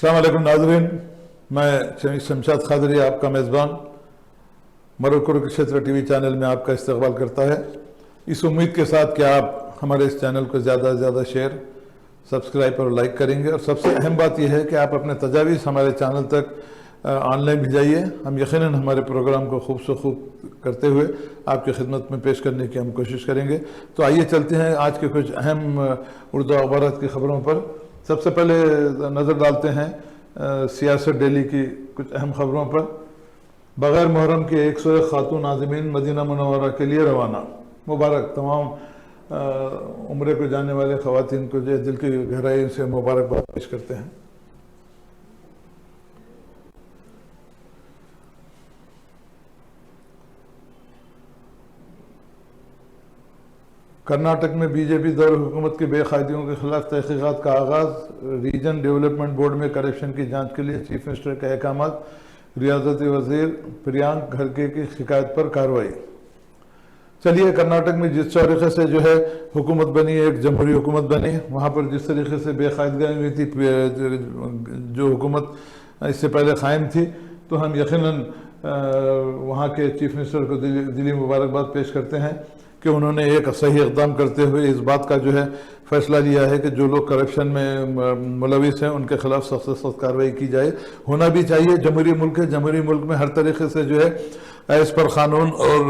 अस्सलाम वालेकुम नाज़रीन, मैं शमशाद खादरी आपका मेज़बान मरकज़ क्षेत्र टीवी चैनल में आपका इस्तकबाल करता है। इस उम्मीद के साथ कि आप हमारे इस चैनल को ज़्यादा से ज़्यादा शेयर, सब्सक्राइब और लाइक करेंगे। और सबसे अहम बात यह है कि आप अपने तजावीज़ हमारे चैनल तक ऑनलाइन भिजाइए। हम यकीनन हमारे प्रोग्राम को खूब से खूब करते हुए आपकी खिदमत में पेश करने की हम कोशिश करेंगे। तो आइए चलते हैं आज के कुछ अहम उर्दू अखबारात की ख़बरों पर। सबसे पहले नज़र डालते हैं सियासत दिल्ली की कुछ अहम ख़बरों पर। बग़ैर मुहर्रम के 101 खातून आज़मीन मदीना मुनव्वरा के लिए रवाना। मुबारक तमाम उम्रे को जाने वाले ख़वातीन को जो दिल की गहराई से मुबारकबाद पेश करते हैं। कर्नाटक में बीजेपी दौर हुकूमत की बेकायदियों के खिलाफ तहकीक़ात का आगाज़। रीजन डेवलपमेंट बोर्ड में करप्शन की जांच के लिए चीफ मिनिस्टर के अहकाम। रियासती वजीर प्रियांक खड़गे की शिकायत पर कार्रवाई। चलिए, कर्नाटक में जिस तरीके से जो है हुकूमत बनी, एक जमहूरी हुकूमत बनी, वहाँ पर जिस तरीके से बेकायदगी हुई थी, जो हुकूमत इससे पहले कायम थी, तो हम यकीनन वहाँ के चीफ मिनिस्टर को दिली मुबारकबाद पेश करते हैं कि उन्होंने एक सही इक़दाम करते हुए इस बात का जो है फैसला लिया है कि जो लोग करप्शन में मुलविस हैं उनके खिलाफ सख्त से सख्त कार्रवाई की जाए। होना भी चाहिए। जमहूरी मुल्क है, जमहूरी मुल्क में हर तरीके से जो है इस पर क़ानून और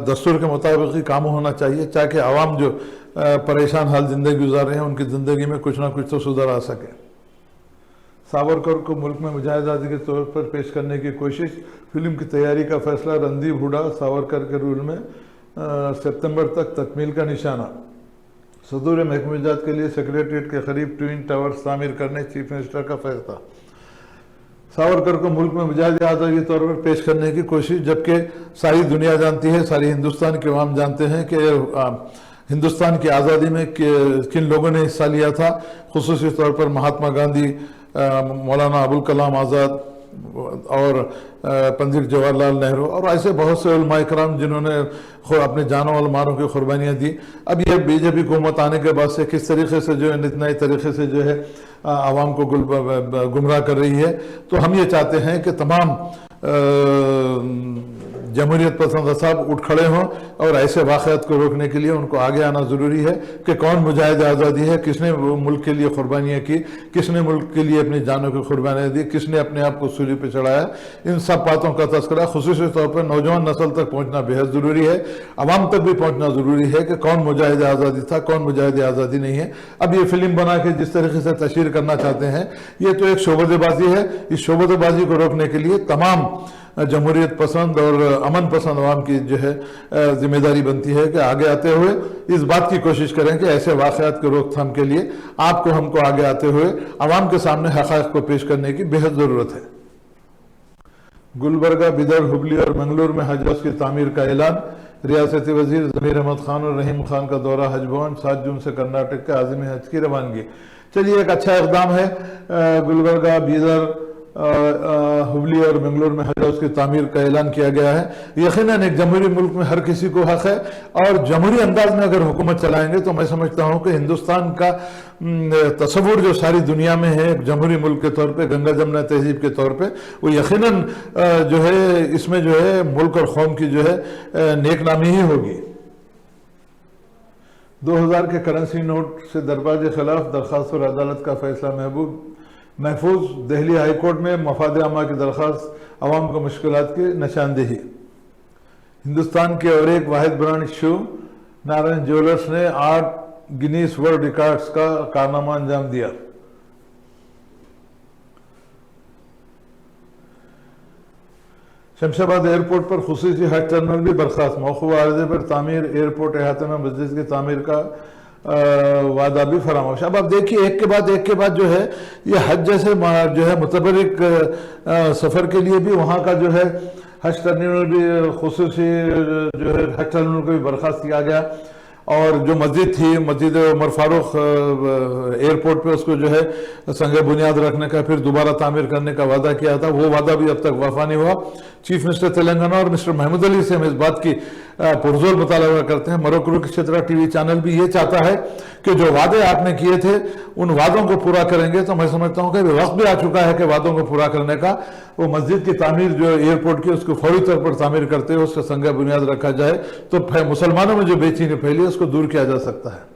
दस्तूर के मुताबिक ही काम होना चाहिए, ताकि आवाम जो परेशान हाल ज़िंदगी गुजार रहे हैं उनकी ज़िंदगी में कुछ ना कुछ तो सुधार आ सके। सावरकर को मुल्क में मुजाहिद के तौर पर पेश करने की कोशिश। फिल्म की तैयारी का फैसला। रणदीप हुड्डा सावरकर के रोल में सितंबर तक तकमील का निशाना। सदूर महकूमजात के लिए सेक्रेटरीट के करीब ट्विन टावर्स तामीर करने चीफ मिनिस्टर का फैसला। सावरकर को मुल्क में मुजाहिद आज़ादी के तौर पर पेश करने की कोशिश, जबकि सारी दुनिया जानती है, सारी हिंदुस्तान के अवाम जानते हैं कि हिंदुस्तान की आज़ादी में किन लोगों ने हिस्सा लिया था। खुसूसी तौर पर महात्मा गांधी, मौलाना अबुल कलाम आज़ाद और पंडित जवाहरलाल नेहरू और ऐसे बहुत से उलमा इकराम जिन्होंने अपने जानों और मालों की कुर्बानियाँ दी। अब यह बीजेपी हुकूमत आने के बाद से किस तरीके से जो है नित नए तरीके से जो है आवाम को गुमराह कर रही है। तो हम ये चाहते हैं कि तमाम जमहूरियत पसंद साहब उठ खड़े हों और ऐसे वाक़यात को रोकने के लिए उनको आगे आना ज़रूरी है कि कौन मुजाहिद आज़ादी है, किसने मुल्क के लिए कुर्बानियाँ की, किसने मुल्क के लिए अपनी जानों की कुर्बानियाँ दी, किसने अपने आप को सूली पर चढ़ाया। इन सब बातों का तस्करा खुसूसी तौर पर नौजवान नस्ल तक पहुँचना बेहद ज़रूरी है। आवाम तक भी पहुँचना ज़रूरी है कि कौन मुजाहिद आज़ादी था, कौन मुजाहिद आज़ादी नहीं है। अब ये फिल्म बना के जिस तरीके से तशहीर करना चाहते हैं, ये तो एक शोबतबाजी है। इस शोबतबाजी को रोकने के लिए तमाम जमहूरियत पसंद और अमन पसंद अवाम की जो है जिम्मेदारी बनती है कि आगे आते हुए इस बात की कोशिश करें कि ऐसे वाक़यात की रोकथाम के लिए आपको हमको आगे आते हुए अवाम के सामने हक़ाइक़ को पेश करने की बेहद ज़रूरत है। गुलबर्गा, बिदर, हुबली और मंगलूर में हज हाउस की तामीर का ऐलान। रियासती वजीर ज़मीर अहमद खान और रहीम खान का दौरा हज भवन। 7 जून से कर्नाटक के आज़मी हज की रवानगी। चलिए, एक अच्छा इक़दाम है। गुलबर्गा, बिदर, हुबली और बेंगलुरु में हज हाउस की तामीर का ऐलान किया गया है। यकीनन एक जमहूरी मुल्क में हर किसी को हक़ है और जमहूरी अंदाज में अगर हुकूमत चलाएंगे तो मैं समझता हूँ कि हिंदुस्तान का तस्वुर जो सारी दुनिया में है एक जमहूरी मुल्क के तौर पे, गंगा जमुना तहजीब के तौर पे, वो यकीनन जो है इसमें जो है मुल्क और कौम की जो है नेक नामी ही होगी। 2000 के करेंसी नोट से दरबार के खिलाफ दरख्वास्त और अदालत का फैसला महफूज। दिल्ली हाई कोर्ट में मफाद आमा की दरख्वास्त, अवाम को मुश्किलात की निशानदेही। हिंदुस्तान के और एक वाहिद ब्रांड शू नारायण ज्वेलर्स ने 8 गिनीज वर्ल्ड रिकॉर्ड्स का कारनामा अंजाम दिया। शमशाबाद एयरपोर्ट पर खुसूसी हज टर्मिनल भी बर्खास्त। मौखूफ़ आर्ज़े पर तामीर। एयरपोर्ट अहाते में मस्जिद की तामीर का वादा भी फरामोश। अब आप देखिए, एक के बाद जो है ये हज जैसे जो है मुतबरिक सफ़र के लिए भी वहाँ का जो है हज टर्मिनल भी खुसूसी जो है हज टर्मिनल को भी बर्खास्त किया गया। और जो मस्जिद थी, मस्जिद उमर फारूक एयरपोर्ट पे, उसको जो है संग बुनियाद रखने का, फिर दोबारा तामीर करने का वादा किया था, वो वादा भी अब तक वफा नहीं हुआ। चीफ मिनिस्टर तेलंगाना और मिस्टर महमूद अली से हम इस बात की पुरजोर मुतालबा करते हैं। मरोकुरुक्षेत्र टीवी चैनल भी ये चाहता है कि जो वादे आपने किए थे उन वादों को पूरा करेंगे, तो मैं समझता हूँ कि वक्त भी आ चुका है कि वादों को पूरा करने का। वो मस्जिद की तामीर जो एयरपोर्ट की, उसको फौरी तौर पर तामीर करते हुए उसका संग बुनियाद रखा जाए, तो मुसलमानों में जो बेचैनी फैली है उसको दूर किया जा सकता है।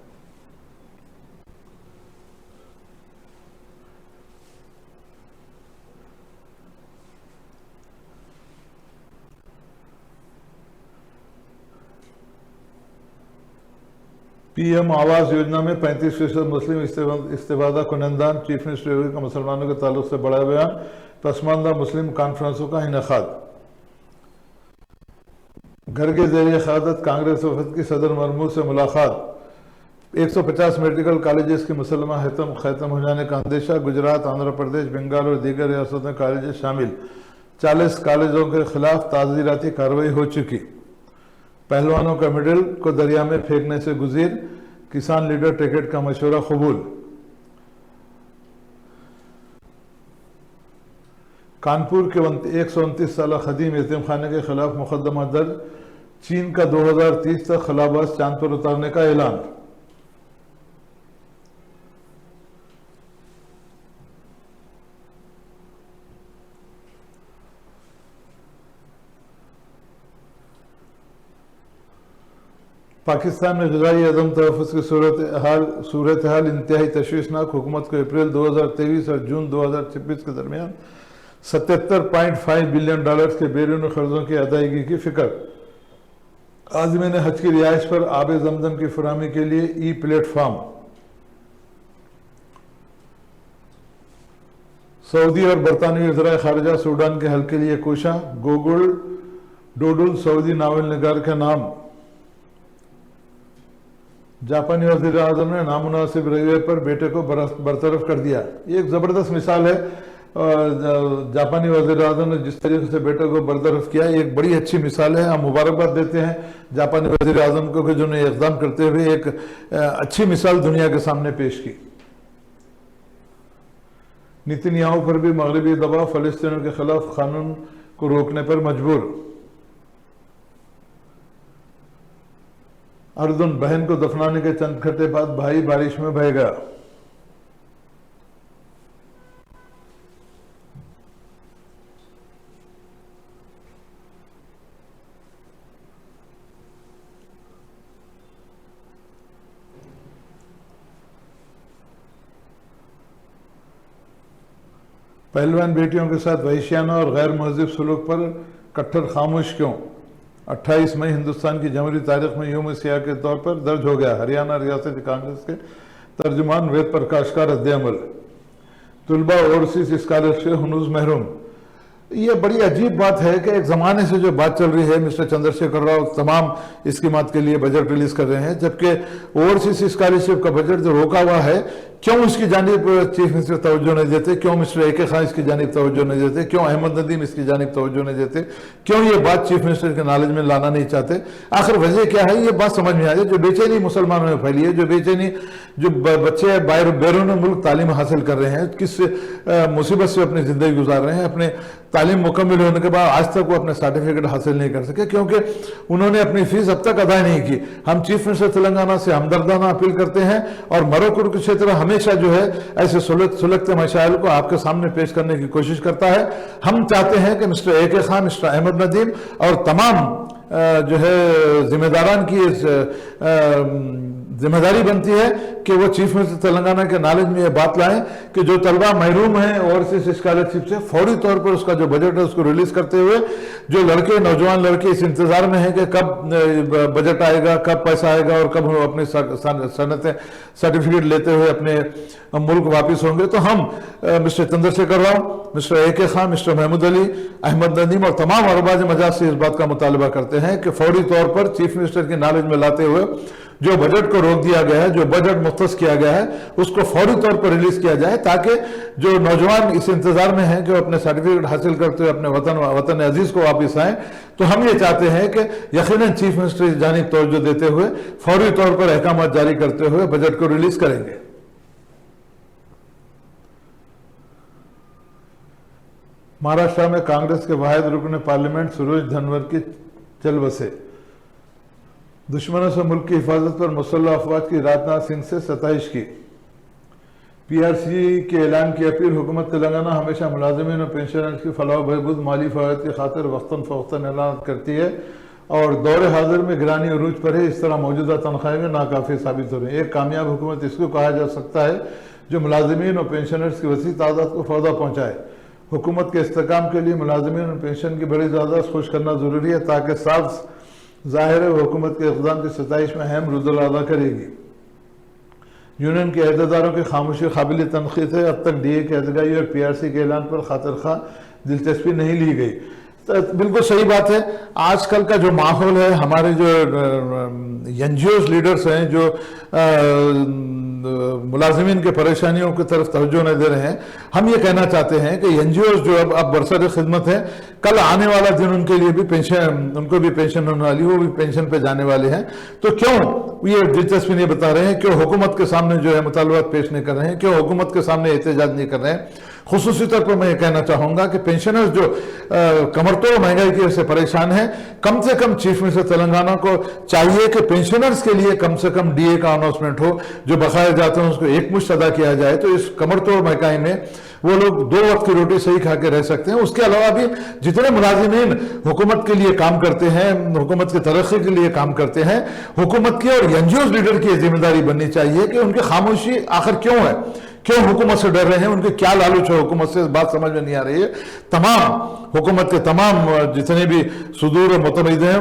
पीएम आवास योजना में 35% मुस्लिम इस्तेफादा कुनंदान, चीफ मिनिस्टर योगी का मुसलमानों के ताल्लुक से बड़ा बयान, पसमानदा मुस्लिम कॉन्फ्रेंसों का इनेकाद। घर के जरिए क़यादत कांग्रेस वफद की सदर मरमू से मुलाकात। 150 मेडिकल कॉलेजेस की मुसलमा खत्म हो जाने का अंदेशा, गुजरात, आंध्र प्रदेश, बंगाल और दीगर रियासतों में कॉलेजेस शामिल। 40 कॉलेजों के खिलाफ ताज़ीराती कार्रवाई हो चुकी। पहलवानों का मेडल को दरिया में फेंकने से गुजीर, किसान लीडर टिकट का मशवरा कबूल। कानपुर के 129 साल खदीम यतीम खाने के खिलाफ मुकदमा दर्ज, चीन का 2030 तक खलाबाज चांद पर उतारने का ऐलान। पाकिस्तान में ग़िज़ाई अदम तहफ़्फ़ुज़ की सूरत हाल इंतहाई तशवीशनाक। हुकूमत को अप्रैल 2023 और जून 2026 के दरमियान $77.5 बिलियन के बैरून कर्जों की अदायगी की फिक्र। आज़मीन हज की रिहाइश पर आब जमजम की फराहमी के लिए ई प्लेटफॉर्म। सऊदी और बरतानवी वज़ीर ख़ारिजा सूडान के हल के लिए कोशा। गोगुल डोडुल सऊदी नावल निगार का नाम। जापानी वज़ीर आज़म ने नामुनासिब रवैये पर बेटे को बरतरफ कर दिया। ये एक ज़बरदस्त मिसाल है। जापानी वज़ीर आज़म ने जिस तरीके से बेटे को बरतरफ किया, एक बड़ी अच्छी मिसाल है। हम मुबारकबाद देते हैं जापानी वज़ीर आज़म को कि जिन्होंने इक़दाम करते हुए एक अच्छी मिसाल दुनिया के सामने पेश की। नेतन्याहू पर भी मगरबी दबाव, फ़लस्तीनियों के खिलाफ कानून को रोकने पर मजबूर। अर्जुन बहन को दफनाने के चंद घंटे बाद भाई बारिश में बह गया। पहलवान बेटियों के साथ वहशियाना और गैर महज़िब सलूक पर कट्टर खामोश क्यों? 28 मई हिंदुस्तान की जमहूरी तारीख में यूम सियाह के तौर पर दर्ज हो गया। हरियाणा रियासती कांग्रेस के तर्जुमान वेद प्रकाश का रद्द-ए-अमल। तुलबा ओवरसीज स्कॉलरशिप हनूज महरूम। ये बड़ी अजीब बात है कि एक ज़माने से जो बात चल रही है, मिस्टर चंद्रशेखर राव तमाम स्कीमात के लिए बजट रिलीज कर रहे हैं, जबकि ओवरसीज स्कॉलरशिप का बजट जो रोका हुआ है, क्यों इसकी जानिब चीफ मिनिस्टर तवज्जो नहीं देते? क्यों मिस्टर ए के खान इसकी जानिब तवज्जो नहीं देते? क्यों अहमद नदीम इसकी जानिब तवज्जो नहीं देते? क्यों ये बात चीफ मिनिस्टर के नॉलेज में लाना नहीं चाहते? आखिर वजह क्या है? ये बात समझ में आ जाए। जो बेचैनी मुसलमानों में फैली है, जो बेचैनी, जो बच्चे बैरून मुल्क तालीम हासिल कर रहे हैं, किस मुसीबत से अपनी ज़िंदगी गुजार रहे हैं, अपने तालीम मुकम्मल होने के बाद आज तक वो अपने सर्टिफिकेट हासिल नहीं कर सके, क्योंकि उन्होंने अपनी फीस अब तक अदा नहीं की। हम चीफ मिनिस्टर तेलंगाना से हमदर्दाना अपील करते हैं और मरोकुरुक्षेत्र हमेशा जो है ऐसे सुलगते मसाइल को आपके सामने पेश करने की कोशिश करता है। हम चाहते हैं कि मिस्टर ए के खान, मिस्टर अहमद नदीम और तमाम जो है जिम्मेदारान की जिम्मेदारी बनती है कि वो चीफ मिनिस्टर तेलंगाना के नॉलेज में ये बात लाएं कि जो तलबा महरूम हैं ओवरसीज स्कॉलरशिप से, फौरी तौर पर उसका जो बजट है उसको रिलीज करते हुए, जो लड़के, नौजवान लड़के इस इंतजार में हैं कि कब बजट आएगा, कब पैसा आएगा और कब हम अपने सनतें सर्टिफिकेट लेते हुए अपने मुल्क वापस होंगे, तो हम mister Chandrashekhar Rao, mister A के खान, मिस्टर महमूद अली, अहमद नदीम और तमाम अरबाज मजाज से इस बात का मुतालबा करते हैं कि फौरी तौर पर चीफ मिनिस्टर के नॉलेज में लाते हुए जो बजट को रोक दिया गया है, जो बजट मुख्तस किया गया है, उसको फौरी तौर पर रिलीज किया जाए, ताकि जो नौजवान इस इंतजार में हैं कि वो अपने सर्टिफिकेट हासिल करते हुए अपने वतन अजीज को वापस आए। तो हम ये चाहते हैं कि यकीनन चीफ मिनिस्टर इस जानिब तवज्जो देते हुए फौरी तौर पर अहकाम जारी करते हुए बजट को रिलीज करेंगे। महाराष्ट्र में कांग्रेस के वाहिद रुकन पार्लियामेंट सुरेश धनवर की चल बसे। दुश्मनों से मुल्क की हिफाजत पर मुसल्लह अफवाज की राजनाथ सिंह से सताइश की। पीआरसी के ऐलान की अपील। हुकूमत तेलंगाना हमेशा मुलाजिमीन और पेंशनर्स की फलाह बहबूद माली फ़वाद की खातिर वक्तन फ़वक्तन ऐलान करती है और दौर हाजिर में गिरानी अरूज पर है। इस तरह मौजूदा तनख्वाहें में नाकाफ़ी साबित हो रही है। एक कामयाब हुकूमत इसको कहा जा सकता है जो मुलाजिमीन और पेंशनर्स की वसी तादाद को फ़ायदा पहुँचाए। हुकूमत के इस्तेकाम के लिए मुलाजिमीन और पेंशन की बड़ी ज़्यादा खुश करना ज़रूरी है, ताकि साफ ज़ाहिर है हुकूमत के इक़दाम की सताइश में अहम रुदल अदा करेगी। यूनियन के अहदेदारों की खामोशी काबिल तनक़ीद है। अब तक DA के एहतजाजी और PRC के ऐलान पर खातिर खा दिलचस्पी नहीं ली गई। तो बिल्कुल सही बात है। आजकल का जो माहौल है, हमारे जो NGOs लीडर्स हैं जो मुलाजिमीन के परेशानियों की तरफ तवज्जो नहीं दे रहे हैं, हम ये कहना चाहते हैं कि NGOs जो अब बरसर खिदमत है, कल आने वाला दिन उनके लिए भी पेंशन, उनको भी पेंशन होने वाली, वो भी पेंशन पे जाने वाले हैं। तो क्यों ये दिलचस्पी नहीं बता रहे हैं, क्यों हुकूमत के सामने जो है मुतालबात पेश नहीं कर रहे हैं, क्यों हुकूमत के सामने एहतजाज नहीं कर रहे हैं। खुसूसी तौर पर मैं ये कहना चाहूँगा कि पेंशनर्स जो कमरतोड़ महंगाई की वजह से परेशान है, कम से कम चीफ मिनिस्टर तेलंगाना को चाहिए कि पेंशनर्स के लिए कम से कम DA का अनाउंसमेंट हो, जो बकाया जाते हैं उसको एक मुश्त अदा किया जाए, तो इस कमरतोड़ महंगाई में वो लोग 2 वक्त की रोटी सही खा के रह सकते हैं। उसके अलावा भी जितने मुलाजिमीन हुकूमत के लिए काम करते हैं, हुकूमत की तरक्की के लिए काम करते हैं, हुकूमत की और NGOs लीडर की जिम्मेदारी बननी चाहिए कि उनकी खामोशी आखिर क्यों है, क्यों हुकूमत से डर रहे हैं, उनके क्या लालच है हुकूमत से, बात समझ में नहीं आ रही है। तमाम हुकूमत के तमाम जितने भी सुदूर और मुतमईद हैं,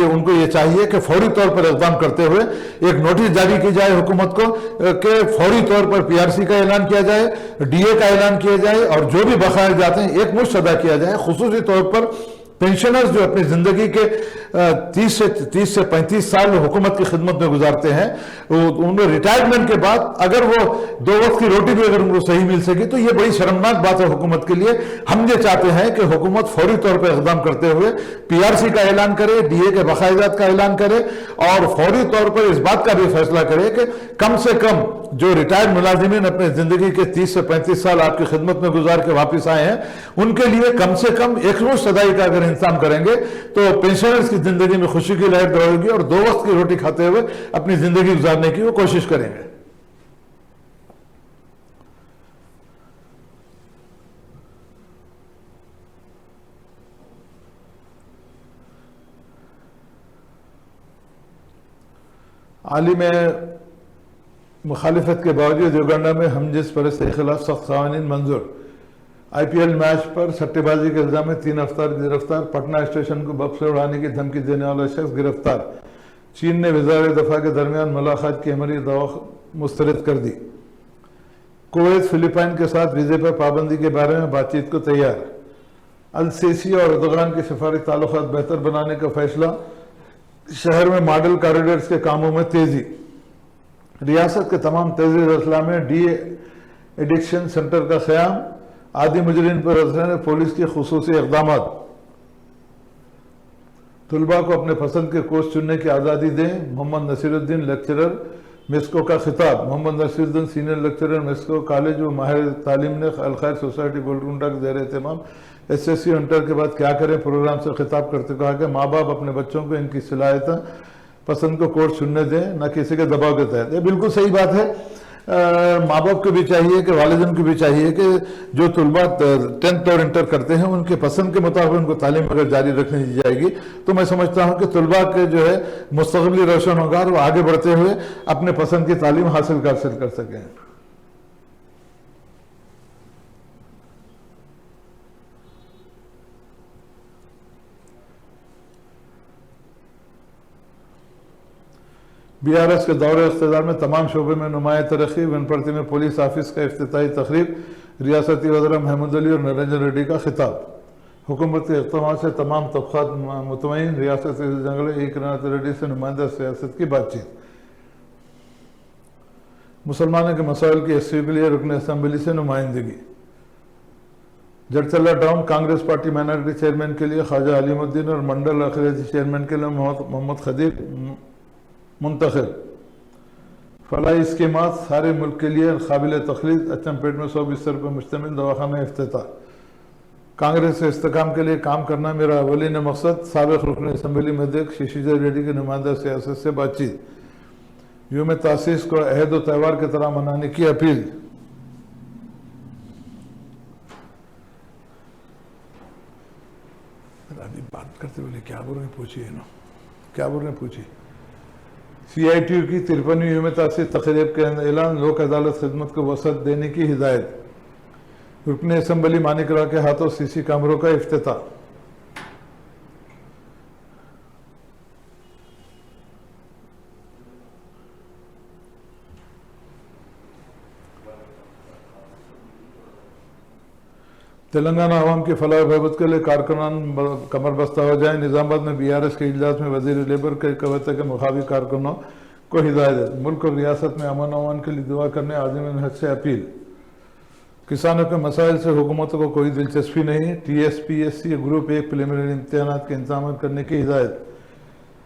उनको ये चाहिए कि फौरी तौर पर इक़दाम करते हुए एक नोटिस जारी की जाए हुकूमत को कि फौरी तौर पर PRC का ऐलान किया जाए, DA का ऐलान किया जाए और जो भी बकाया जाते हैं एक मुश्त अदा किया जाए। खुसूसी तौर पर पेंशनर्स जो अपनी जिंदगी के 30 से 35 साल हुकूमत की खिदमत में गुजारते हैं, उन्हें रिटायरमेंट के बाद अगर वो 2 वक्त की रोटी भी अगर उनको सही मिल सके तो ये बड़ी शर्मनाक बात है हुकूमत के लिए। हम ये चाहते हैं कि हुकूमत फौरी तौर पर इक़दाम करते हुए PRC का ऐलान करे, DA के बकायदात का ऐलान करे और फौरी तौर पर इस बात का भी फैसला करे कि कम से कम जो रिटायर्ड मुलाजिमीन अपने जिंदगी के 30 से 35 साल आपकी खिदमत में गुजार के वापस आए हैं, उनके लिए कम से कम एक रोज सदाई का अगर इंतजाम करेंगे तो पेंशनर्स की जिंदगी में खुशी की लहर दौड़ेगी और 2 वक्त की रोटी खाते हुए अपनी जिंदगी गुजारने की वो कोशिश करेंगे। हाल ही में मुखालिफत के बावजूद युगांडा में हमजिस परस्ती के खिलाफ सख्त क़वानीन मंजूर। IPL मैच पर सट्टेबाजी के इल्जाम में 3 अफसर गिरफ्तार। पटना स्टेशन को बम से उड़ाने की धमकी देने वाला शख्स गिरफ्तार। चीन ने वज़ार दफा के दरमियान मुलाकात की अमरी दवा मुस्तरद कर दी। कुवैत फिलिपाइन के साथ वीज़े पर पाबंदी के बारे में बातचीत को तैयार। अल-सीसी और एर्दोगान के सिफारती ताल्लुकात बेहतर बनाने का फैसला। शहर में मॉडल कॉरिडोर्स के कामों में तेजी। रियासत के तमाम तहजीब अजला में DA एडिक्शन सेंटर का क़याम। आदि मुजरिम पर अजहर पुलिस के खुसूसी इक़दाम। तुलबा को अपने पसंद के कोर्स चुनने की आज़ादी दें। मोहम्मद नसीरुद्दीन लेक्चरर मेस्को का खिताब। Mohammad Nasiruddin senior lecturer MESCO college व माहिर तालीम ने अल खैर सोसाइटी गोलकुंडा के ज़ेर एहतमाम SSC इंटर के बाद क्या करें प्रोग्राम से खिताब करते कहा कि माँ बाप अपने बच्चों को इनकी सलाहियत पसंद को कोर्स चुनने दें, न किसी के दबाव के तहत। ये बिल्कुल सही बात है। माँ बाप को भी चाहिए कि वालिदैन को भी चाहिए कि जो तुलबा 10th और इंटर करते हैं उनके पसंद के मुताबिक उनको तालीम अगर जारी रखनी दी जाएगी तो मैं समझता हूँ कि तुलबा के जो है मुस्तक़बिल रोशन होगा और वो आगे बढ़ते हुए अपने पसंद की तालीम हासिल कर सकें। BRS के दौरे इख्तिदार में तमाम शोबे में नुमाया तरक्की। वनपर्ती में पुलिस ऑफिस का इफ्तिताही तकरीब। रियासती वज़ीर महमूद अली और नरेंद्र रेड्डी का खिताब। हुकूमत के इक़दाम से तमाम तबक़ात मुतमईन। रियासती जंगल एक रेड्डी से नुमाइंदा सियासत की बातचीत। मुसलमानों के मसाइल की एससी के लिए रुकन असम्बली से नुमाइंदगी। Jadcherla town Congress party minority chairman के लिए ख्वाजा अलीमुद्दीन और मंडल अखिलती चेयरमैन के लिए मोहम्मद खदीर मुंतखब। फलाही स्कीमात सारे मुल्क के लिए काबिल तखलीद। अचमपेट में 100 बिस्तर पर मुश्तमिल दवाखाना इफ्तिताह। कांग्रेस से इस्तेकाम के लिए काम करना मेरा अवलीन मकसद। साबिक़ रुकन असम्बली में अध्यक्ष शशिधर रेड्डी के नुमाइंदा सियासत से बातचीत। यूम तासीस को अहद व त्यौहार की तरह मनाने की अपील। अभी बात करते बोले क्या बोल रहे पूछिए ना, क्या बोल रहे पूछिए। CITU की 53वीं यूम तासीस तक़रीब के ऐलान। लोक अदालत खिदमत को वसअत देने की हिदायत। रुकन असम्बली मानिकरा के हाथों CC कैमरों का इफ्तिताह। तेलंगाना आवाम की फलाह बहबूद के लिए कारकुनान कमर बस्ता हो जाए। निज़ामाबाद में BRS के इजलास में वजीर लेबर के कविता के मुखाबिक कारकुनों को हिदायत। मुल्क और रियासत में अमन अमान के लिए दुआ करने आज़मीन हज से अपील। किसानों के मसाइल से हुकूमत को कोई दिलचस्पी नहीं। TSPSC ग्रुप 1 प्रिलिमिनरी इम्तहानात के इंतजाम करने की हिदायत।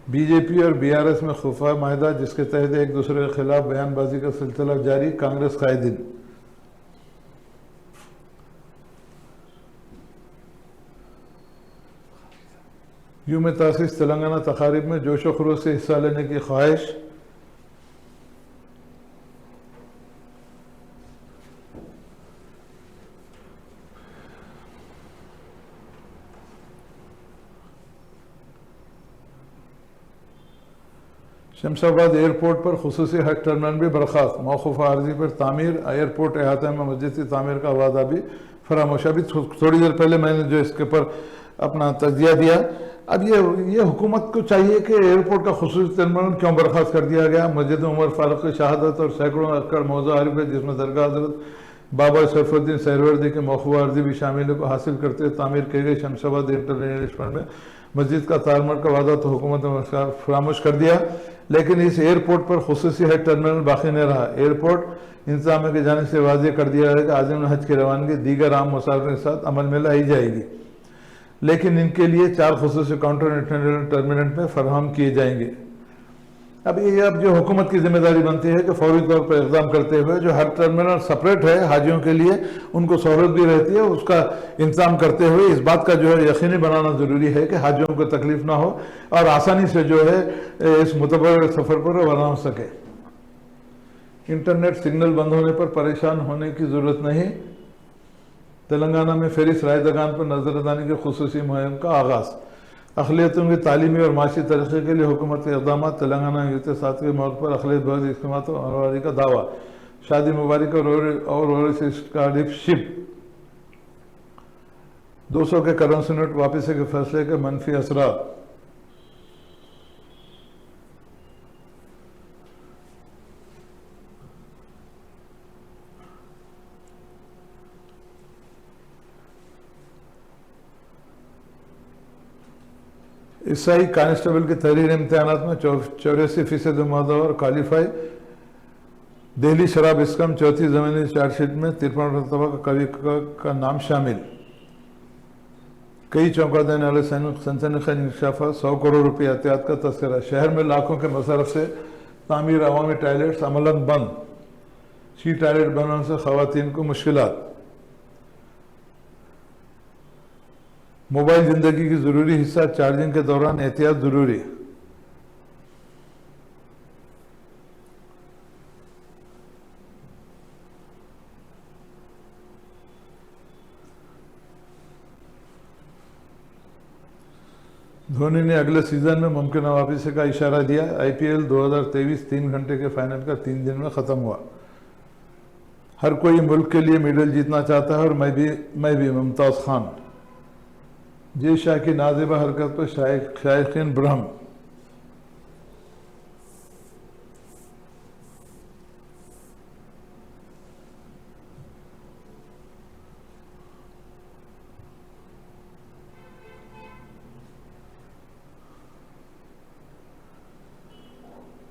BJP और BRS में खुफा माहिदा जिसके तहत एक दूसरे के खिलाफ बयानबाजी का सिलसिला जारी। कांग्रेस कायदीन। यूम तासीस तेलंगाना तकारीब में जोश व खरोश से हिस्सा लेने की ख्वाहिश। शमशाबाद एयरपोर्ट पर खुसूसी हज टर्मिनल भी बर्खास्त। मौकूफ़ा आर्जी पर तामीर। एयरपोर्ट अहाते में मस्जिद की तामीर का वादा भी फरामोश। अभी थोड़ी देर पहले मैंने जो इसके ऊपर अपना तजिया दिया। अब ये हुकूमत को चाहिए कि एयरपोर्ट का खुसूसी टर्मिनल क्यों बर्खास्त कर दिया गया। मस्जिद उमर फारूक की शहादत और सैकड़ों एकड़ मौज़ा आरिफ है जिसमें दरगाह हज़रत बाबा शरफुद्दीन सहरवर्दी के मौक़ूफ़ा आर्जी भी शामिल है को हासिल करते तामीर किए गए शमशाबाद इंटरनेशनल में मस्जिद का तारमर का वादा तो हुकूमत ने फरामोश कर दिया। लेकिन इस एयरपोर्ट पर खुसूसी हज टर्मिनल बाकी नहीं रहा। एयरपोर्ट इंतजाम की जानिब से वाज़ेह कर दिया है कि आज़मीन हज की रवानगी दीगर आम मुसाफिरों के साथ अमल में लाई जाएगी, लेकिन इनके लिए 4 खुसूसी काउंटर इंटरनेशनल टर्मिनल में फराहम किए जाएंगे। अब जो हुकूमत की जिम्मेदारी बनती है कि फौरी तौर पर इक़दाम करते हुए जो हर टर्मिनल सेपरेट है हाजियों के लिए उनको सहूलत भी रहती है, उसका इंतजाम करते हुए इस बात का जो है यकीनी बनाना ज़रूरी है कि हाजियों को तकलीफ ना हो और आसानी से जो है इस मुतबर सफ़र पर रवाना हो सके। इंटरनेट सिग्नल बंद होने पर परेशान होने की ज़रूरत नहीं। तेलंगाना में फेरिस रायदगान पर नजरदानी के खुसूसी मुहिम का आगाज़। अक़लियतों की तालीमी और माशी तरक्की के लिए हुकूमत के इक़दाम। तेलंगाना यूथ साथ के मौके पर अक़लियत बहस इस्तेमाल और का दावा। शादी मुबारक और स्कॉलरशिप 200 के करेंसी नोट वापसी के फैसले के मनफी असरात। ईसाई कांस्टेबल के तहरीर इम्तहानात में 84% मुआदा और क्वालिफाई। दिल्ली शराब स्कम चौथी ज़मीनी चार्जशीट में 53 मरतबा का कवि का नाम शामिल। कई चौंका देने वाले सनसनीखेज इंकशाफा। 100 करोड़ रुपये एहतियात का तस्करा। शहर में लाखों के मसरफ से तामीर अवामी टॉयलेट्स अमलन बंद। सी टॉयलेट बनने से ख़वातीन को मुश्किलात। मोबाइल ज़िंदगी की ज़रूरी हिस्सा। चार्जिंग के दौरान एहतियात ज़रूरी। धोनी ने अगले सीज़न में मुमकिन वापसी का इशारा दिया। IPL 2023 3 घंटे के फाइनल का 3 दिन में ख़त्म हुआ। हर कोई मुल्क के लिए मेडल जीतना चाहता है और मैं भी मुमताज़ खान। जे शाह की नाज़िबा हरकत पर शायकीन ब्रह्म।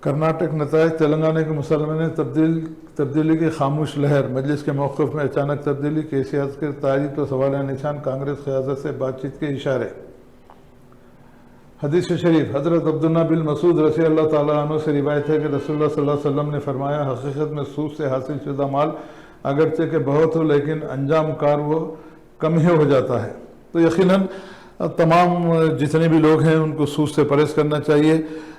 कर्नाटक नतायज तेलंगाना के मुसलमान ने तब्दीली की खामोश लहर, मजलिस के मौक़िफ़ में अचानक तब्दीली, केसीआर के तारीख पर सवाल निशान, कांग्रेस क़यादत से बातचीत के इशारे। हदीस शरीफ हज़रत अब्दुल्लाह बिन मसूद रज़ी अल्लाह ताला अन्हु से रिवायत है कि रसूलुल्लाह सल्लल्लाहु अलैहि वसल्लम ने फरमाया, हकीकत में सूद से हासिल शुदा माल अगरचे के बहुत हो लेकिन अंजाम कार वो कम ही हो जाता है। तो यकीनन तमाम जितने भी लोग हैं उनको सूद से परहेज करना चाहिए।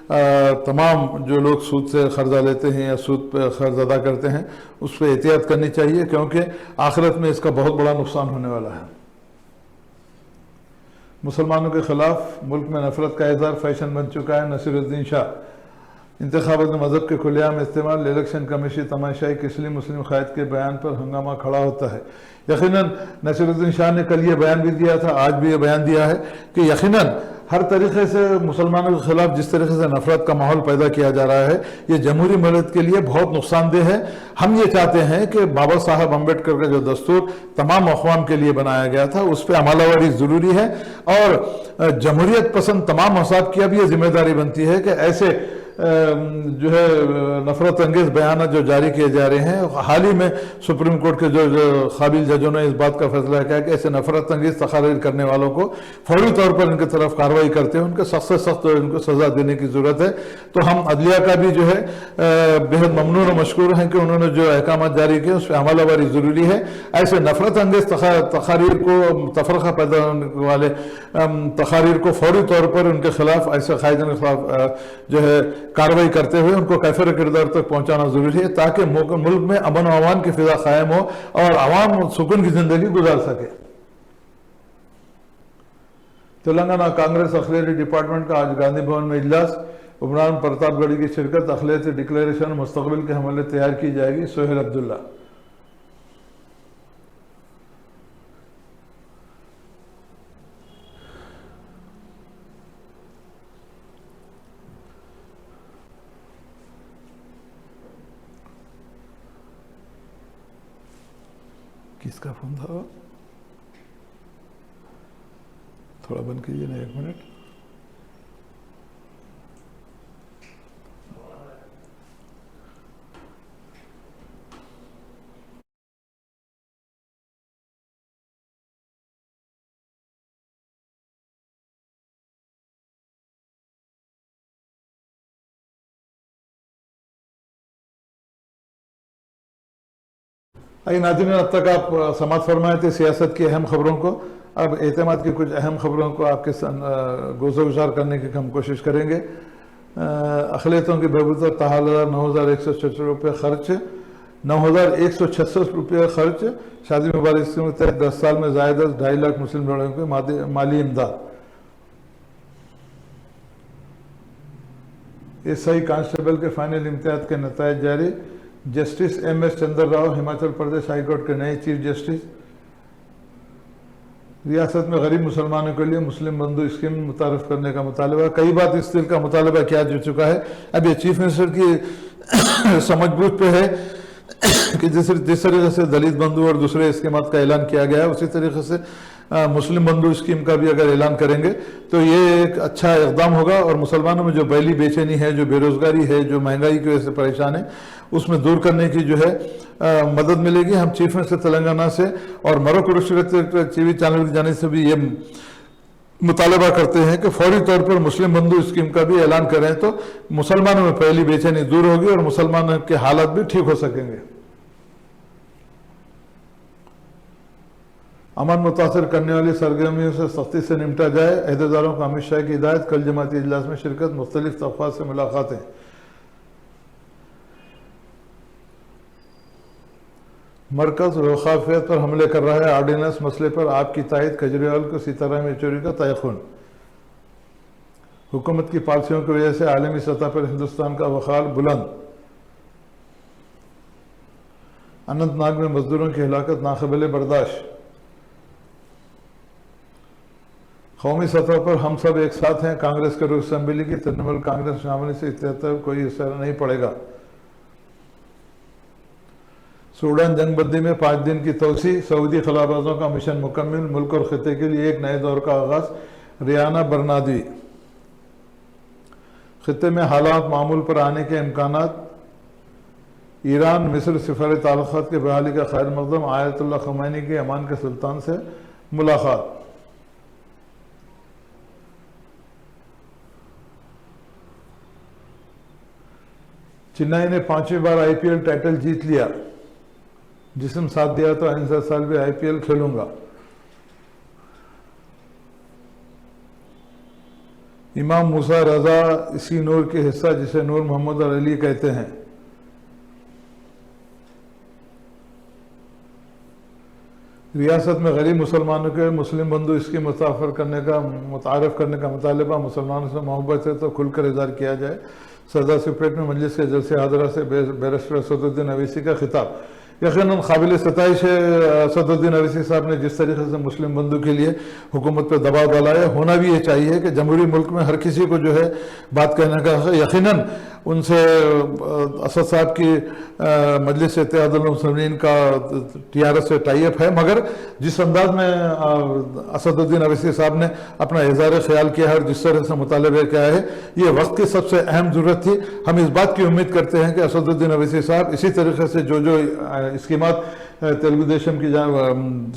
तमाम जो लोग सूद से कर्जा लेते हैं या सूद पर कर्ज अदा करते हैं उस पर एहतियात करनी चाहिए, क्योंकि आखिरत में इसका बहुत बड़ा नुकसान होने वाला है। मुसलमानों के खिलाफ मुल्क में नफरत का इज़हार फैशन बन चुका है। नसीरुद्दीन शाह, इंतखाबात में मज़हब के खुलेआम इस्तेमाल, इलेक्शन कमीशन तमाशाई किस लिए मुस्लिम क़ायद के बयान पर हंगामा खड़ा होता है। यकीनन नसीरुद्दीन शाह ने कल ये बयान भी दिया था, आज भी ये बयान दिया है कि यकीनन हर तरीके से मुसलमानों के खिलाफ जिस तरीके से नफरत का माहौल पैदा किया जा रहा है ये जमहूरी मिलत के लिए बहुत नुकसानदेह है। हम ये चाहते हैं कि बाबा साहब अम्बेडकर का जो दस्तूर तमाम अक़वाम के लिए बनाया गया था उस पर अमलावरी ज़रूरी है, और जमहूरियत पसंद तमाम मसाब की अब ये जिम्मेदारी बनती है कि ऐसे जो है नफरत अंगेज़ बयान जो जारी किए जा रहे हैं। हाल ही में सुप्रीम कोर्ट के जो काबिल जजों ने इस बात का फैसला किया कि ऐसे नफरत अंगेज़ तकारीर करने वालों को फौरी तौर पर इनकी तरफ कार्रवाई करते हैं, उनके सख्त से सख्त इनको सज़ा देने की ज़रूरत है। तो हम अदलिया का भी जो है बेहद ममनून और मशकूर हैं कि उन्होंने जो अहकाम जारी किए उस पर अमलावरी ज़रूरी है। ऐसे नफरत अंगेज़ तकारीर को, तफरक़ा पैदा होने वाले तकारीर को फौरी तौर पर उनके खिलाफ, ऐसे कायदे के खिलाफ जो है कार्रवाई करते हुए उनको कैफियत किरदार तक पहुंचाना जरूरी है, ताकि मुल्क में अमन और अमान की फिजा कायम हो और आवाम सुकून की जिंदगी गुजार सके। तेलंगाना कांग्रेस अखिलेती डिपार्टमेंट का आज गांधी भवन में इजलास, उमरान प्रतापगढ़ी की शिरकत, अखिलेती डिक्लेरेशन मुस्तकबिल के हमले तैयार की जाएगी। सोहेल अब्दुल्ला। किसका फोन था? थोड़ा बंद कीजिए ना, 1 मिनट। आई नाज़रीन, अब तक आप समात फरमाए थे सियासत की अहम खबरों को। अब एतमाद की कुछ अहम खबरों को आपके गोज़ो गुजार करने की हम कोशिश करेंगे। अक़लियतों की बहबूद ताहाल 9,166 रुपये खर्च, 9,166 रुपये खर्च शादी मुबारक के तहत 10 साल में ज़ायद 2.5 लाख मुस्लिम लोगों को माली इमदाद। एसआई कांस्टेबल के फाइनल इम्तियाज के नतायज जारी। जस्टिस MS चंद्र राव हिमाचल प्रदेश हाईकोर्ट के नए चीफ जस्टिस। रियासत में गरीब मुसलमानों के लिए मुस्लिम बंधु स्कीम मुतारफ करने का मुतालबा। कई बार इस दिल का मुतालबा किया जा चुका है। अब ये चीफ मिनिस्टर की समझबूझ पे है कि जिस तरीके से दलित बंधु और दूसरे स्कीमात का ऐलान किया गया है उसी तरीके से मुस्लिम बंधु स्कीम का भी अगर ऐलान करेंगे तो ये एक अच्छा इकदाम होगा, और मुसलमानों में जो बैली बेचैनी है, जो बेरोजगारी है, जो महंगाई की वजह से परेशान है, उसमें दूर करने की जो है मदद मिलेगी। हम चीफ मिनिस्टर तेलंगाना से और मरो टीवी चैनल की जाने से भी ये मुतालबा करते हैं कि फौरी तौर पर मुस्लिम बंधु स्कीम का भी ऐलान करें तो मुसलमानों में पहली बेचैनी दूर होगी और मुसलमानों के हालात भी ठीक हो सकेंगे। अमन मुतासर करने वाली सरगर्मियों से सख्ती से निपटा जाए, अहदेदारों को अमित शाह की हिदायत। कल जमाती इजलास में शिरकत, मुख्तलिफ तबक़ात से मुलाकातें। मरकज वफाकियत पर हमले कर रहा है, आर्डिनेंस मसले पर आपकी तायद, केजरीवाल को सीताराम येचुरी का तयखुन। हुकूमत की पॉलिसियों की वजह से आलमी सतह पर हिंदुस्तान का वखार बुलंद। अनंतनाग में मजदूरों की हिलाकत नाक़ाबिल बर्दाश्त। कौमी सतह पर हम सब एक साथ हैं, कांग्रेस के रुख असम्बली की तृणमूल कांग्रेस शामिल से इत्तेहाद कोई असर नहीं पड़ेगा। सूडान जंगबंदी में 5 दिन की तोसी, सऊदी खलाबाजों का मिशन मुकम्मल, मुल्क और खिते के लिए एक नए दौर का आगाज। रियाना बरनादी। खित्ते में हालात मामूल पर आने के इम्कानात, ईरान मिस्र सिफारत ताल्लुकात के बहाली का खैर मकदम, आयतुल्लाह खमैनी के अमान के सुल्तान से मुलाकात। चेन्नई ने 5वीं बार आईपीएल टाइटल जीत लिया, जिसम साथ दिया तो आइंदा साल भी आईपीएल खेलूंगा। इमाम मूसा रजा इसी नूर के हिस्सा जिसे नूर मोहम्मद और अली कहते हैं। रियासत में गरीब मुसलमानों के मुस्लिम बंधु इसकी मुतारफ करने का मुतालबा, मुसलमानों से मोहब्बत है तो खुलकर इज़हार किया जाए। सदर सुप्रीम में मजलिस के जलसे हादरा से बैरिस्टर असदुद्दीन अवैसी का खिताब। यकीनन काबिल सताइश है असदुद्दीन अवैसी साहब ने जिस तरीके से मुस्लिम बंधु के लिए हुकूमत पर दबाव डाला है। होना भी ये चाहिए कि जमहूरी मुल्क में हर किसी को जो है बात कहने का है। यकीनन उनसे असद साहब की मजलिस इत्तेहादुल मुस्लिमीन का टीआरएस से टाइप है, मगर जिस अंदाज में असदुद्दीन अवैसी साहब ने अपना इज़हार ख्याल किया है और जिस तरह से मुतालबे किया है, ये वक्त की सबसे अहम ज़रूरत थी। हम इस बात की उम्मीद करते हैं कि असदुद्दीन अवैसी साहब इसी तरीके से जो स्कीमात तेलुगु देशम की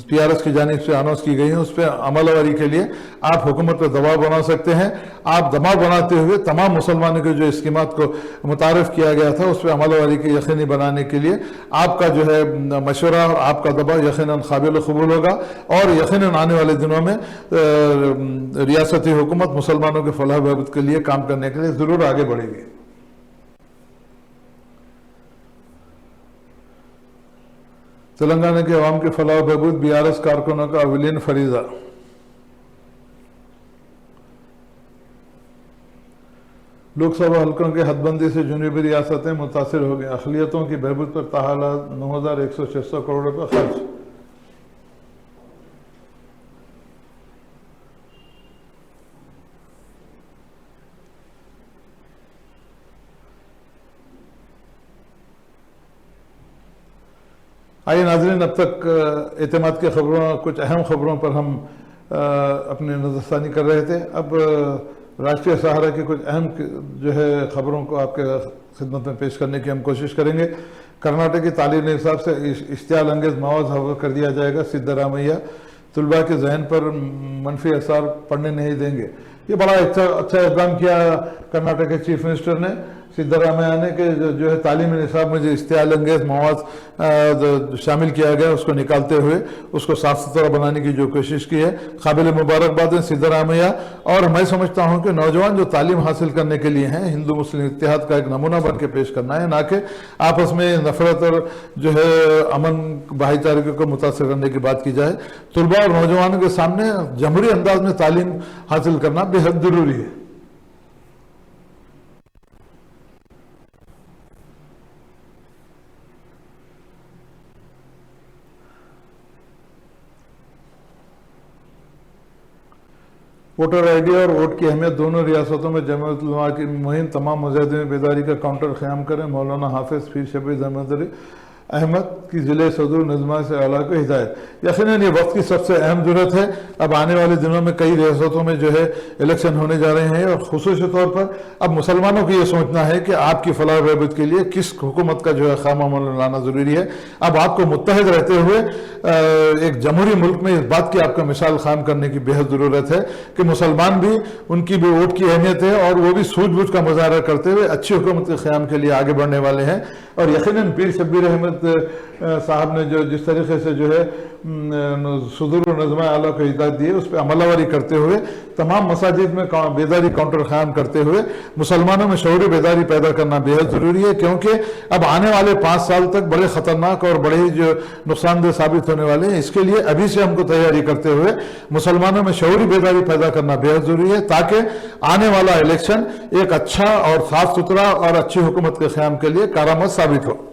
टीआरएस की जानिब से अनाउंस की गई हैं उस पर अमलवारी के लिए आप हुकूमत पर दबाव बना सकते हैं। आप दबाव बनाते हुए तमाम मुसलमानों के जो स्कीमात को मुतारफ़ किया गया था उस पर अमलवारी के यकीनी बनाने के लिए आपका जो है मशवरा और आपका दबाव यकीनन काबिल कबूल होगा और यकीनन आने वाले दिनों में रियासती हुकूमत मुसलमानों के फलाह बहबूद के लिए काम करने के लिए ज़रूर आगे बढ़ेगी। तेलंगाना के अवाम के फलाह बहबूद बीआरएस कारकुनों का अवलीन फरीजा। लोकसभा हल्कों के हदबंदी से जुनूबी रियासतें मुतासिर हो गई। अक़लियतों की बहबूद पर ताहाला 9,100 करोड़ रुपये खर्च। आइए नाज़रीन, अब तक एतमाद की खबरों, कुछ अहम खबरों पर हम अपनी नज़रसानी कर रहे थे। अब राष्ट्रीय सहारा की कुछ अहम जो है खबरों को आपके खिदमत में पेश करने की हम कोशिश करेंगे। कर्नाटक की तालीमी निसाब से इश्तियाल अंगेज़ मवाद हवा कर दिया जाएगा। सिद्धरामैया तलबा के जहन पर मनफी असर पड़ने नहीं देंगे। ये बड़ा अच्छा इक़दाम किया कर्नाटक के चीफ मिनिस्टर ने। सिद्धरामैया ने कि जो है तालीमी निसाब में जो इश्तियाल अंगेज़ मवाद शामिल किया गया उसको निकालते हुए उसको साफ सुथरा बनाने की जो कोशिश की है, काबिल मुबारकबाद है सिद्धरामैया। और मैं समझता हूँ कि नौजवान जो तालीम हासिल करने के लिए हैं, हिंदू मुस्लिम इत्तेहाद का एक नमूना बन के पेश करना है, ना कि आपस में नफरत और जो है अमन भाईचारे को मुतासर करने की बात की जाए। तलबा और नौजवानों के सामने जमहूरी अंदाज में तालीम हासिल करना बेहद ज़रूरी है। वोटर आईडी और वोट की अहमियत। दोनों रियासतों में जमात उलमा की मुहिम तमाम मुजाहिदीन में बेदारी का काउंटर क़याम करें। मौलाना हाफिज़ पीर शबीर अहमद की ज़िले सदर नज़मा से आला को हिदायत। यकीनन ये वक्त की सबसे अहम ज़रूरत है। अब आने वाले दिनों में कई रियासतों में जो है इलेक्शन होने जा रहे हैं और ख़ुसूसी तौर पर अब मुसलमानों को ये सोचना है कि आपकी फलाह बहबूद के लिए किस हुकूमत का जो है ख़ाम अमल लाना ज़रूरी है। अब आपको मुत्तहिद रहते हुए एक जमहूरी मुल्क में इस बात की आपको मिसाल क़ायम करने की बेहद ज़रूरत है कि मुसलमान भी, उनकी भी वोट की अहमियत है और वो भी सूझबूझ का मुजाहरा करते हुए अच्छी हुकूमत के क़याम के लिए आगे बढ़ने वाले हैं। और यकीनन पीर शब्बीर अहमद साहब ने जो जिस तरीके से जो है सदर नज़मा आला को हिदायत दी है उस पर अमलावरी करते हुए तमाम मसाजिद में बेदारी काउंटर क़याम करते हुए मुसलमानों में शऊरी बेदारी पैदा करना बेहद ज़रूरी है, क्योंकि अब आने वाले 5 साल तक बड़े ख़तरनाक और बड़े ही जो नुकसानदेह साबित होने वाले हैं। इसके लिए अभी से हमको तैयारी करते हुए मुसलमानों में शऊरी बेदारी पैदा करना बेहद ज़रूरी है, ताकि आने वाला इलेक्शन एक अच्छा और साफ सुथरा और अच्छी हुकूमत के क़याम के लिए कारामद साबित हो।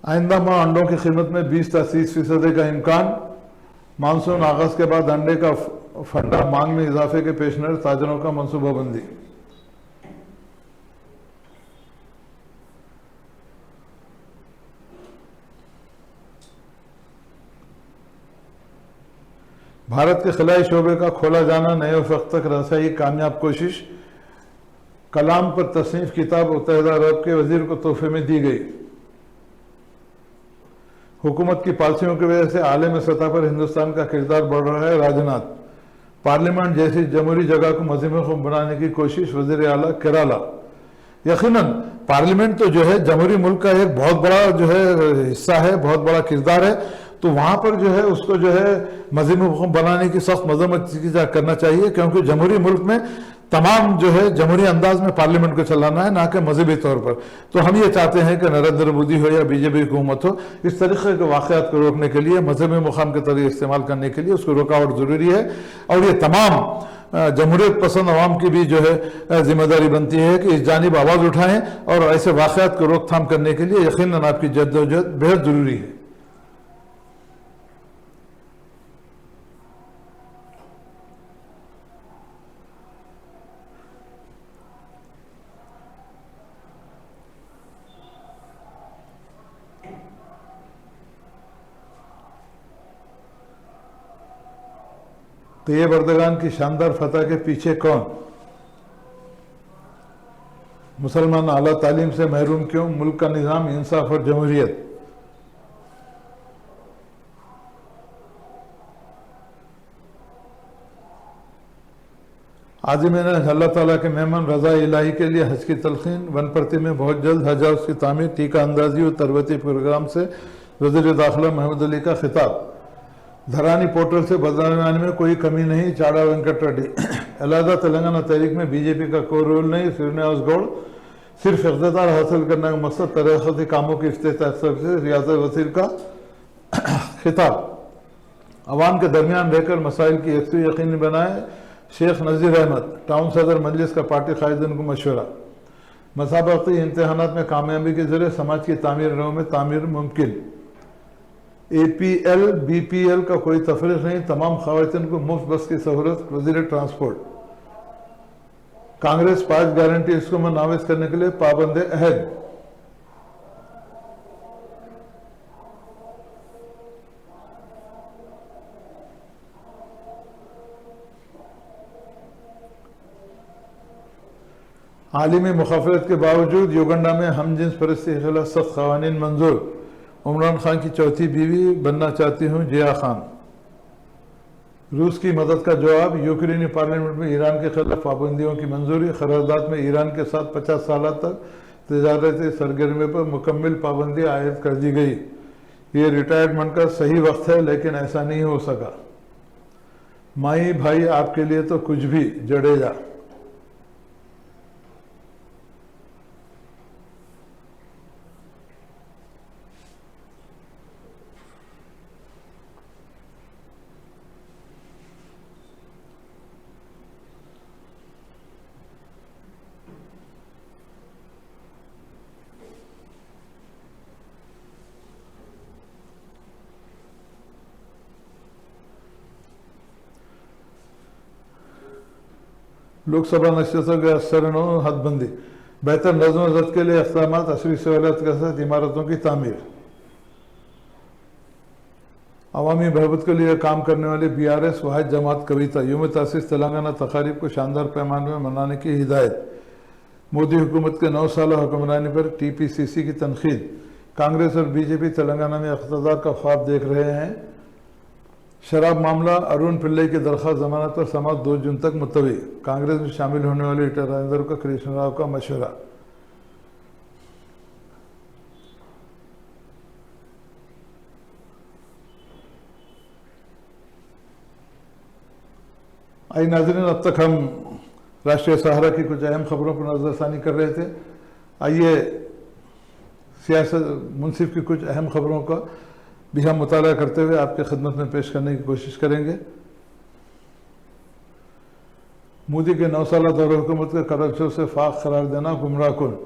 आइंदा माह अंडों की कीमत में 20 से 30% का इम्कान। मानसून आगाज के बाद अंडे का फंडा, मांग में इजाफे के पेश नज़र ताजरों का मनसूबाबंदी। भारत के खिलाई शोबे का खोला जाना, नए उफ़क़ तक रसाई कामयाब कोशिश। कलाम पर तसनीफ किताब मुत्तहिदा अरब के वजीर को तोहफे में दी गई। हुकूमत की पॉलिसियों की वजह से आलमी सतह पर हिंदुस्तान का किरदार बढ़ रहा है। राजनाथ। पार्लियामेंट जैसी जमहूरी जगह को मज़ीद खूब बनाने की कोशिश, वज़ीर आला केरला। यकीनन पार्लियामेंट तो जो है जमहूरी मुल्क का एक बहुत बड़ा जो है हिस्सा है, बहुत बड़ा किरदार है, तो वहाँ पर जो है उसको जो है मज़ीद बनाने की सख्त मजम्मत करना चाहिए, क्योंकि जमहूरी मुल्क में तमाम जो है जमहूरी अंदाज में पार्लियामेंट को चलाना है, ना कि मजहबी तौर पर। तो हम ये चाहते हैं कि नरेंद्र मोदी हो या बीजेपी हुकूमत हो, इस तरीके के वाक़यात को रोकने के लिए, मजहबी मुकाम के तरीके इस्तेमाल करने के लिए उसको रुकावट ज़रूरी है। और ये तमाम जमहूरियत पसंद अवाम की भी जो है जिम्मेदारी बनती है कि इस जानिब आवाज़ उठाएँ और ऐसे वाक़यात को रोकथाम करने के लिए यकीनन आपकी जद्दोजहद बेहद ज़रूरी है। तैयब अर्दगान की शानदार फतह के पीछे कौन? मुसलमान आला तालीम से महरूम क्यों? मुल्क का निज़ाम, इंसाफ और जमहूरियत। आज़मीन अल्लाह ताला के मेहमान रज़ा इलाही के लिए हज की तलखीन। वनपर्ती में बहुत जल्द हज हाउस की तामीर, टीका अंदाजी और तरबती प्रोग्राम से वज़ीर दाखिला महमूद अली का खिताब। धरानी पोर्टल से बदलाने में कोई कमी नहीं, चाड़ा वेंकट रेड्डी। अलहदा तेलंगाना तहरीक में बीजेपी का कोई रोल नहीं, श्रीनिवास गौड़। सिर्फ इक़्तिदार हासिल करने का मकसद तरक्की कामों की इफ्तिताह से रियासत वज़ीर का खिताब। अवाम के दरमियान रहकर मसाइल की यकसी यकीनी बनाए, शेख नज़ीर अहमद। टाउन सदर मजलिस का पार्टी कायदीन को मशवरा। मसाबक़ती इम्तहानात में कामयाबी के ज़रिए समाज की तामीर में तामीर मुमकिन। APL BPL का कोई तफरीक नहीं, तमाम ख़वातीन को मुफ्त बस की सहूलत, वज़ीर ट्रांसपोर्ट। कांग्रेस 5 गारंटी इसको नाफिज करने के लिए पाबंद अहद। आलिमी मुखाफरत के बावजूद युगंडा में हम जिन्स परस्ती के खिलाफ सख्त क़वानीन मंजूर। इमरान खान की चौथी बीवी बनना चाहती हूँ, जिया खान। रूस की मदद का जवाब। यूक्रेनी पार्लियामेंट में ईरान के खिलाफ पाबंदियों की मंजूरी। करारदाद में ईरान के साथ 50 साल तक तजारती सरगर्मी पर मुकम्मल पाबंदी आयद कर दी गई। ये रिटायरमेंट का सही वक्त है, लेकिन ऐसा नहीं हो सका। माई भाई आपके लिए तो कुछ भी, जडेजा। लोकसभा नशस्तों के असरनों हदबंदी। बेहतर नज़्म ज़ब्त के लिए इक़दाम, असरी सहूलत के साथ इमारतों की तामीर। अवामी बहबूद के लिए काम करने वाली BRS वाहिद जमात कविता। यूम तासीस तेलंगाना तकारीब को शानदार पैमाने में मनाने की हिदायत। मोदी हुकूमत के 9 साल हुक्मरानी पर TPCC की तनकीद। कांग्रेस और BJP तेलंगाना में इक़्तिदार का ख्वाब देख रहे हैं। शराब मामला, अरुण पिल्लई की दरख्वास्त जमानत पर समात 2 जून तक मुलतवी। कांग्रेस में शामिल होने वाले इटराइंदर का कृष्ण राव का मशवरा। आई नाज़रीन, अब तक हम राष्ट्रीय सहारा की कुछ अहम खबरों पर नजरसानी कर रहे थे। आइए सियासत मुनसिफ की कुछ अहम खबरों का भी हम मुताला करते हुए आपके खिदमत में पेश करने की कोशिश करेंगे। मोदी के 9 साल दौर हुकूमत के करप्शन से फाक करार देना गुमराह कुन।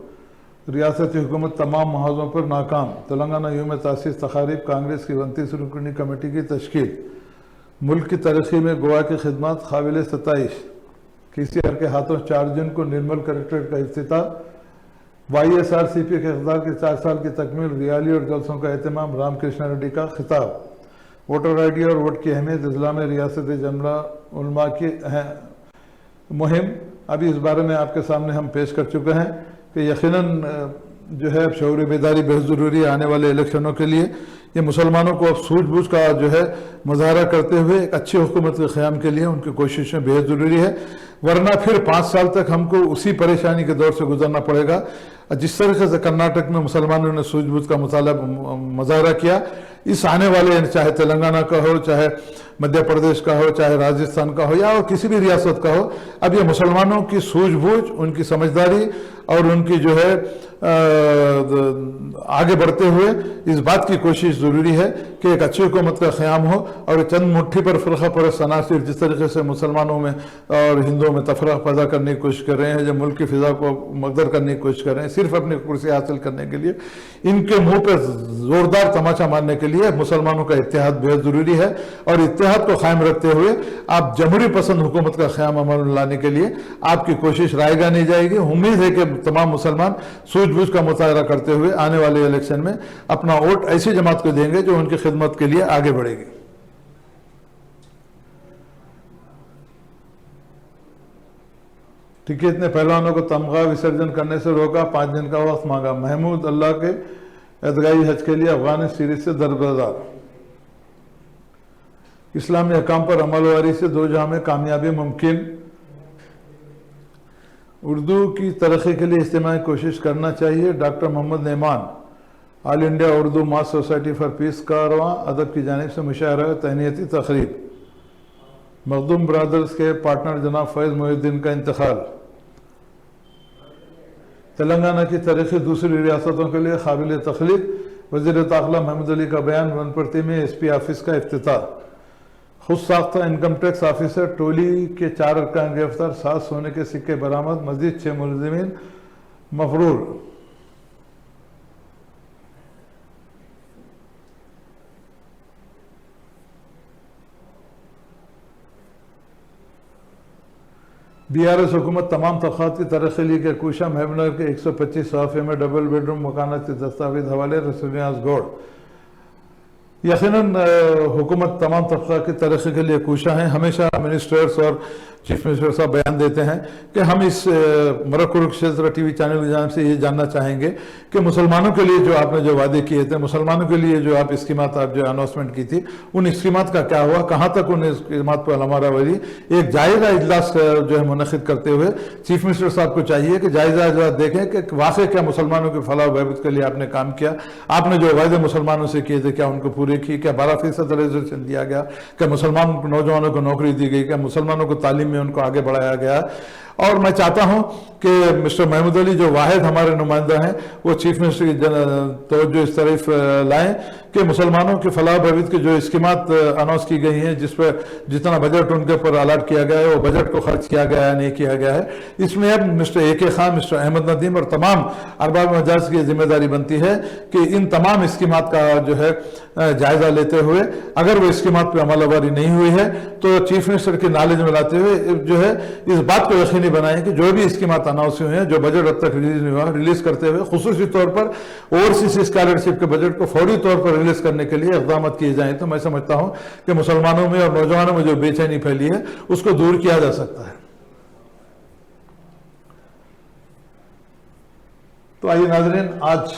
रियासती हुकूमत तमाम महाजों पर नाकाम। तेलंगाना यूम तासीस तकारीब। कांग्रेस की 29 रुकनी कमेटी की तश्कील। मुल्क की तरक्की में गोवा की खिदमत काबिल सताइश। KCR के हाथों 4 जून को निर्मल कलेक्ट्रेट का इफ्तिताह। YSRCP के इक़्तिदार के 4 साल की तकमील। रियाली और जलसों का एहतमाम। रामकृष्ण रेड्डी का खिताब। वोटर आईडी और वोट की अहमियत इस्लाम में रियासत जमला उलमा की मुहिम, अभी इस बारे में आपके सामने हम पेश कर चुके हैं कि यकीनन जो है शऊर बेदारी बेहद ज़रूरी है आने वाले इलेक्शनों के लिए। ये मुसलमानों को अब सूझबूझ का जो है मुजाहरा करते हुए एक अच्छी हुकूमत के क़याम के लिए उनकी कोशिशें बेहद ज़रूरी है, वरना फिर 5 साल तक हमको उसी परेशानी के दौर से गुजरना पड़ेगा। जिस तरीके से कर्नाटक में मुसलमानों ने सूझबूझ का मुजाहरा किया, इस आने वाले चाहे तेलंगाना का हो, चाहे मध्य प्रदेश का हो, चाहे राजस्थान का हो या और किसी भी रियासत का हो, अब ये मुसलमानों की सूझबूझ, उनकी समझदारी और उनकी जो है आगे बढ़ते हुए इस बात की कोशिश ज़रूरी है कि एक अच्छी हुकूमत का क़याम हो और चंद मुट्ठी पर फ़िरक़ा परस्त अनासिर जिस तरीके से मुसलमानों में और हिंदुओं में तफरक़ पैदा करने की कोशिश कर रहे हैं, जो मुल्क की फ़िज़ा को मगदर करने की कोशिश कर रहे हैं सिर्फ अपनी कुर्सी हासिल करने के लिए, इनके मुँह पर ज़ोरदार तमाचा मारने के लिए मुसलमानों का इत्तेहाद बेहद ज़रूरी है। और इत्तेहाद को कायम रखते हुए आप जमहूरी पसंद हुकूमत का क़याम अमल में लाने के लिए आपकी कोशिश रायगा नहीं जाएगी। उम्मीद है कि तमाम मुसलमान सूझबूझ का मुताहरा करते हुए आने वाले इलेक्शन में अपना वोट ऐसी जमात को देंगे जो उनकी खिदमत के लिए आगे बढ़ेगी। टिकट ने पहलवानों को तमगा विसर्जन करने से रोका, 5 दिन का वक्त मांगा। महमूद अल्लाह के ईदगाही हज के लिए अफगान सीरीज से दरबदर। इस्लामी अहकाम पर अमलवारी से 2 जहां में कामयाबी मुमकिन। उर्दू की तरक्की के लिए इज्तिमाई कोशिश करना चाहिए। डॉक्टर मोहम्मद नेमान, all India Urdu mass society for piece कारवां अदब की जानिब से मुशायरा तहनीती तकरीब। मखदूम ब्रदर्स के पार्टनर जनाब फैज़ मोहिउद्दीन का इंतकाल। तेलंगाना की तरक्की दूसरी रियासतों के लिए काबिल तख्लीक। वज़ीर दाखिला महमूद अली का बयान। वनपर्ती में एसपी ऑफिस का इफ्तिताह। खुद साख्ता इनकम टैक्स ऑफिसर टोली के 4 अरकान गिरफ्तार, 7 सोने के सिक्के बरामद, मजीद 6 मुलजिमीन मफरूर। BRS हुकूमत तमाम तबक़ात की तरक्की ली के कोशा। महबूबनगर के 125 सहाफ़े में डबल बेडरूम मकानात के दस्तावेज हवाले। रसूलियास गौड़। यकीनन हुकूमत तमाम तबक़ा की तरक्की के लिए कोशा है। हमेशा मिनिस्टर्स और चीफ मिनिस्टर साहब बयान देते हैं कि हम इस कुरुक्षेत्र टीवी चैनल की जानिब से ये जानना चाहेंगे कि मुसलमानों के लिए जो आपने जो वादे किए थे, मुसलमानों के लिए जो आप स्कीमात आप जो अनाउंसमेंट की थी, उन स्कीमात का क्या हुआ, कहाँ तक उन स्कीमात पर हमारा वही एक जायज़ा इजलास जो है मुनक़िद करते हुए चीफ मिनिस्टर साहब को चाहिए कि जायज़ा इजलास देखें कि वाकई क्या मुसलमानों के फलाह बहबूद के लिए आपने काम किया, आपने जो वादे मुसलमानों से किए थे क्या उनको पूरे किए, क्या 12% रिजर्वेशन दिया गया, क्या मुसलमान नौजवानों को नौकरी दी गई, क्या मुसलमानों को तालीम में उनको आगे बढ़ाया गया। और मैं चाहता हूं कि मिस्टर महमूद अली जो वाहिद हमारे नुमाइंदा हैं वो चीफ मिनिस्टर की तवज्जो इस तरफ लाएं कि मुसलमानों के फलाह बहबूद की जो स्कीमात अनाउंस की गई हैं, जिस पर जितना बजट उनके ऊपर अलॉट किया गया है वो बजट को खर्च किया गया है नहीं किया गया है, इसमें अब mister AK Khan, mister Ahmad Nadeem और तमाम अरबाब मजाज की जिम्मेदारी बनती है कि इन तमाम स्कीमात का जो है जायजा लेते हुए अगर वो स्कीमात पर अमलवारी नहीं हुई है तो चीफ मिनिस्टर की नॉलेज में लाते हुए जो है इस बात को यकीनी बनाएं कि जो भी स्कीमात अनाउंस हुए हैं, जो बजट अब तक रिलीज नहीं हुआ, रिलीज करते हुए खुसूसी तौर पर ओवरसीज स्कॉलरशिप के बजट को फौरी तौर पर रिलीज करने के लिए इक़दाम किए जाएं। तो मैं समझता हूं कि मुसलमानों में और नौजवानों में जो बेचैनी फैली है उसको दूर किया जा सकता है। तो आइए नाज़रीन, आज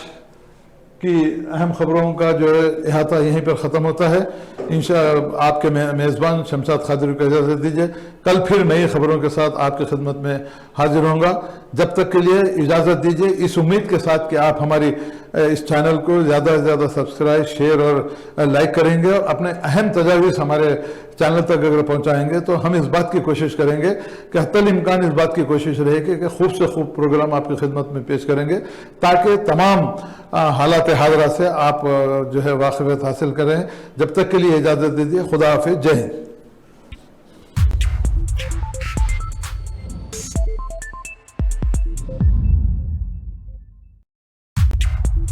की अहम खबरों का जो है अहाता यहीं पर ख़त्म होता है। इंशाअल्लाह आपके मेज़बान शमशाद खादिर को इजाज़त दीजिए। कल फिर नई खबरों के साथ आपकी खिदमत में हाजिर होऊंगा। जब तक के लिए इजाज़त दीजिए, इस उम्मीद के साथ कि आप हमारी इस चैनल को ज़्यादा से ज़्यादा सब्सक्राइब, शेयर और लाइक करेंगे और अपने अहम तजावीज़ हमारे चैनल तक अगर पहुंचाएंगे तो हम इस बात की कोशिश करेंगे कि हत्तल इम्कान इस बात की कोशिश रहेगी कि खूब से खूब प्रोग्राम आपकी खिदमत में पेश करेंगे ताकि तमाम हालात हाजरा से आप जो है वाक़िफ़ियत हासिल करें। जब तक के लिए इजाज़त दीजिए। खुदा हाफ़िज़। जय हिंद।